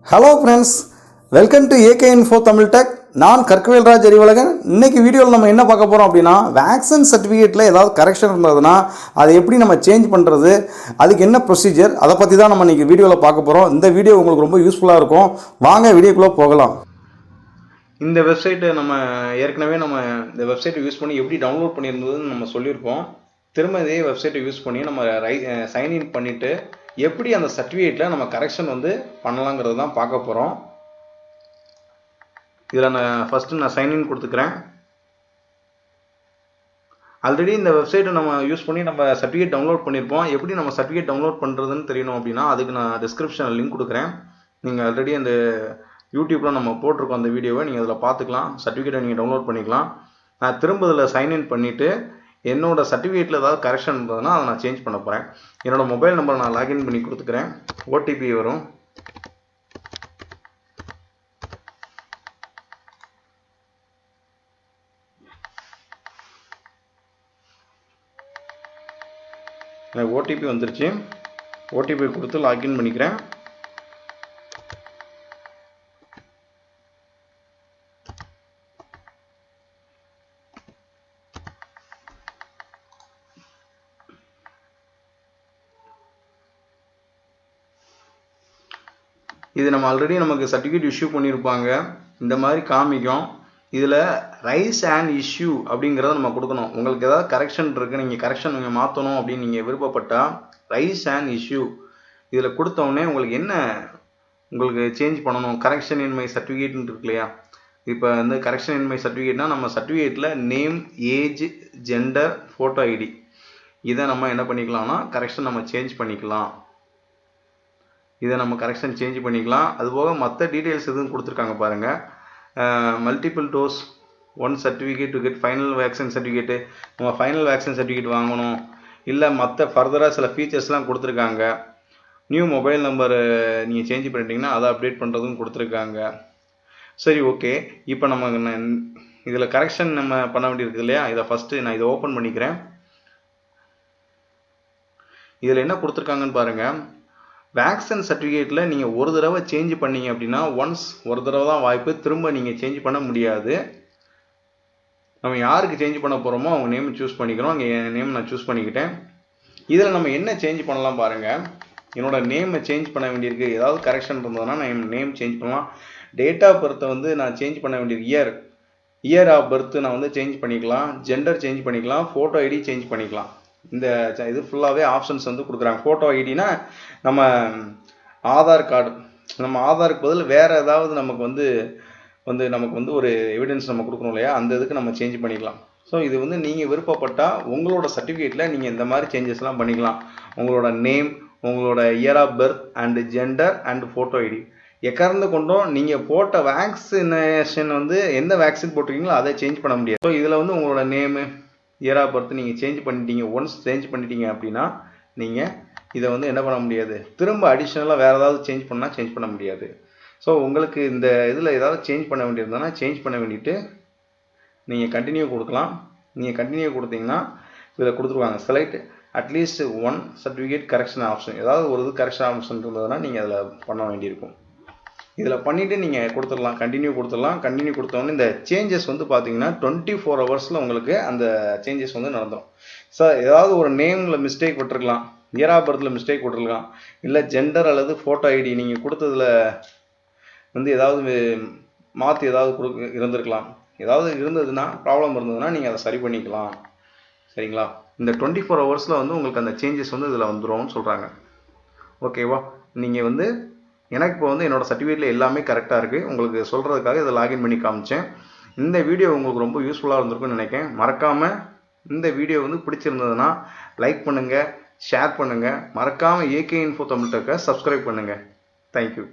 Hello friends, welcome to 𝗧𝗺𝗶𝗶𝗲. நான் 𝗟𝗶𝗵𝗵. இன்னைக்கு வீடியோவில் நம்ம என்ன பார்க்க போகிறோம் அப்படின்னா, வேக்சின் சர்டிஃபிகேட்டில் ஏதாவது கரெக்ஷன் இருந்ததுன்னா அதை எப்படி நம்ம சேஞ்ச் பண்ணுறது, அதுக்கு என்ன ப்ரொசீஜர், அதை பற்றி தான் நம்ம இன்னைக்கு வீடியோவில் பார்க்க போகிறோம். இந்த வீடியோ உங்களுக்கு ரொம்ப யூஸ்ஃபுல்லாக இருக்கும். வாங்க வீடியோக்குள்ளே போகலாம். இந்த வெப்சைட்டை நம்ம ஏற்கனவே இந்த வெப்சைட்டை யூஸ் பண்ணி எப்படி டவுன்லோட் பண்ணியிருந்ததுன்னு நம்ம சொல்லியிருக்கோம். திரும்ப இதே வெப்சைட்டை யூஸ் பண்ணி நம்ம சைன்இன் பண்ணிவிட்டு எப்படி அந்த சர்டிஃபிகேட்டில் நம்ம கரெக்ஷன் பண்ணலாங்கிறது தான் பார்க்க போகிறோம். இதில் நான் சைன்இன் கொடுத்துக்கிறேன். ஆல்ரெடி இந்த வெப்சைட்டை நம்ம யூஸ் பண்ணி நம்ம சர்டிஃபிகேட் டவுன்லோட் பண்ணியிருப்போம். எப்படி நம்ம சர்டிஃபிகேட் டவுன்லோட் பண்ணுறதுன்னு தெரியணும் அப்படின்னா, அதுக்கு நான் டிஸ்கிரிப்ஷனில் லிங்க் கொடுக்குறேன். நீங்கள் ஆல்ரெடி அந்த யூடியூப்பில் நம்ம போட்டிருக்கோம் அந்த வீடியோவை, நீங்கள் அதில் பார்த்துக்கலாம். சர்டிஃபிகேட்டை நீங்கள் டவுன்லோட் பண்ணிக்கலாம். நான் திரும்ப இதில் சைன்இன் பண்ணிவிட்டு என்னோட சர்டிஃபிகேட்டில் ஏதாவது கரெக்ஷன் இருந்ததுன்னா அதை நான் சேஞ்ச் பண்ண போகிறேன். என்னோட மொபைல் நம்பர் நான் லாகின் பண்ணி கொடுத்துக்கிறேன். ஓடிபி வரும். எனக்கு ஓடிபி வந்துருச்சு. ஓடிபி கொடுத்து லாகின் பண்ணிக்கிறேன். இது நம்ம ஆல்ரெடி நமக்கு சர்டிஃபிகேட் இஷ்யூ பண்ணியிருப்பாங்க. இந்த மாதிரி காமிக்கும். இதில் ரைஸ் அண்ட் இஷ்யூ அப்படிங்கிறத நம்ம கொடுக்கணும். உங்களுக்கு ஏதாவது கரெக்ஷன் இருக்குது, நீங்கள் கரெக்ஷன் மாற்றணும் அப்படின்னு நீங்கள் விருப்பப்பட்டால் ரைஸ் அண்ட் இஷ்யூ இதில் கொடுத்தோடனே உங்களுக்கு சேஞ்ச் பண்ணணும். கரெக்ஷன் இன் மை சர்டிஃபிகேட்னு இருக்கு இல்லையா, இப்போ கரெக்ஷன் இன் மை சர்டிஃபிகேட்னா நம்ம சர்டிஃபிகேட்டில் name, age, gender, photo ID இதை நம்ம என்ன பண்ணிக்கலாம்னா கரெக்ஷன் நம்ம சேஞ்ச் பண்ணிக்கலாம். இதை நம்ம கரெக்ஷன் சேஞ்ச் பண்ணிக்கலாம். அதுபோக மற்ற டீட்டெயில்ஸ் எதுவும் கொடுத்துருக்காங்க பாருங்கள். Multiple dose 1 certificate to get final vaccine certificate, நம்ம ஃபைனல் வேக்சின் சர்டிஃபிகேட் வாங்கணும். இல்லை மற்ற ஃபர்தராக சில ஃபீச்சர்ஸ்லாம் கொடுத்துருக்காங்க. நியூ மொபைல் நம்பர் நீங்கள் சேஞ்ச் பண்ணிட்டீங்கன்னா அதை அப்டேட் பண்ணுறதும் கொடுத்துருக்காங்க. சரி, ஓகே. இப்போ நம்ம இதில் கரெக்ஷன் நம்ம பண்ண வேண்டியிருக்குது இல்லையா, இதை ஃபஸ்ட்டு நான் இதை ஓப்பன் பண்ணிக்கிறேன். இதில் என்ன கொடுத்துருக்காங்கன்னு பாருங்கள். வேக்சின் சர்டிஃபிகேட்டில் நீங்கள் ஒரு தடவை சேஞ்ச் பண்ணீங்க அப்படின்னா ஒரு தடவை தான் வாய்ப்பு, திரும்ப நீங்கள் சேஞ்ச் பண்ண முடியாது. நம்ம யாருக்கு சேஞ்ச் பண்ண போகிறோமோ அவங்க நேம் சூஸ் பண்ணிக்கிறோம். இங்கே என் நேம் நான் சூஸ் பண்ணிக்கிட்டேன். இதில் நம்ம என்ன சேஞ்ச் பண்ணலாம் பாருங்கள். என்னோட நேமை சேஞ்ச் பண்ண வேண்டியிருக்கு. ஏதாவது கரெக்ஷன் இருந்ததுன்னா நான் நேம் சேஞ்ச் பண்ணலாம். டேட் ஆஃப் பர்த்தை நான் சேஞ்ச் பண்ண வேண்டியிருக்கு. இயர் ஆஃப் பர்த் நான் சேஞ்ச் பண்ணிக்கலாம். ஜெண்டர் சேஞ்ச் பண்ணிக்கலாம். ஃபோட்டோ ஐடி சேஞ்ச் பண்ணிக்கலாம். இந்த இது ஃபுல்லாகவே ஆப்ஷன்ஸ் கொடுக்குறாங்க. ஃபோட்டோ ஐடினா நம்ம ஆதார் கார்டு, நம்ம ஆதாருக்கு பதில் வேறு ஏதாவது நமக்கு ஒரு எவிடன்ஸ் நம்ம கொடுக்கணும் இல்லையா, அந்த இதுக்கு நம்ம சேஞ்ச் பண்ணிக்கலாம். ஸோ இது நீங்கள் விருப்பப்பட்டால் உங்களோட சர்டிஃபிகேட்டில் நீங்கள் இந்த மாதிரி சேஞ்சஸ்லாம் பண்ணிக்கலாம். உங்களோட நேம், உங்களோட year of birth and gender and photo ID எக்கார்ந்து கொண்டும் நீங்கள் போட்ட வேக்சினேஷன் எந்த வேக்சின் போட்டிருக்கீங்களோ அதை சேஞ்ச் பண்ண முடியாது. ஸோ இதில் உங்களோட நேமு, இயர் ஆஃப் பர்த் நீங்கள் சேஞ்ச் பண்ணிட்டீங்க. ஒன்ஸ் சேஞ்ச் பண்ணிட்டீங்க அப்படின்னா நீங்கள் இதை என்ன பண்ண முடியாது, திரும்ப அடிஷ்னலாக வேறு ஏதாவது சேஞ்ச் பண்ண முடியாது. ஸோ உங்களுக்கு இந்த இதில் ஏதாவது சேஞ்ச் பண்ண வேண்டியிருந்தோன்னா சேஞ்ச் பண்ண வேண்டிட்டு நீங்கள் கண்டினியூ கொடுக்கலாம். நீங்கள் கண்டினியூ கொடுத்தீங்கன்னா இதில் கொடுத்துருவாங்க select at least 1 certificate correction option. ஏதாவது ஒரு இது கரெக்ஷன் ஆப்ஷன் இருந்ததுன்னா நீங்கள் அதில் பண்ண வேண்டியிருக்கும். இதில் பண்ணிவிட்டு நீங்கள் கொடுத்துடலாம், கண்டினியூ கொடுத்துடலாம். கண்டினியூ கொடுத்தோன்னே இந்த சேஞ்சஸ் பார்த்தீங்கன்னா 24 ஹவர்ஸில் உங்களுக்கு அந்த சேஞ்சஸ் நடந்துடும். சார் ஏதாவது ஒரு நேமில் மிஸ்டேக் விட்டுருக்கலாம், இயர் ஆஃப் பர்த்தில் மிஸ்டேக் விட்டுருக்கலாம், இல்லை ஜெண்டர் அல்லது ஃபோட்டோ ஐடி நீங்கள் கொடுத்ததில் ஏதாவது மாற்றி ஏதாவது இருந்திருக்கலாம். ஏதாவது இருந்ததுன்னா ப்ராப்ளம் இருந்ததுன்னா நீங்கள் அதை சரி பண்ணிக்கலாம். சரிங்களா? இந்த 24 ஹவர்ஸில் உங்களுக்கு அந்த சேஞ்சஸ் இதில் வந்துடும்னு சொல்கிறாங்க. ஓகேவா? நீங்கள் எனக்கு இப்போ என்னோட சர்டிஃபிகேட்டில் எல்லாமே கரெக்டாக இருக்குது. உங்களுக்கு சொல்கிறதுக்காக இதை லாகின் பண்ணி காமிச்சேன். இந்த வீடியோ உங்களுக்கு ரொம்ப யூஸ்ஃபுல்லாக இருந்திருக்குன்னு நினைக்கிறேன். மறக்காமல் இந்த வீடியோ பிடிச்சிருந்ததுன்னா லைக் பண்ணுங்கள், ஷேர் பண்ணுங்கள். மறக்காமல் 𝗧𝗺𝗵𝗵 சப்ஸ்கிரைப் பண்ணுங்கள். தேங்க்யூ.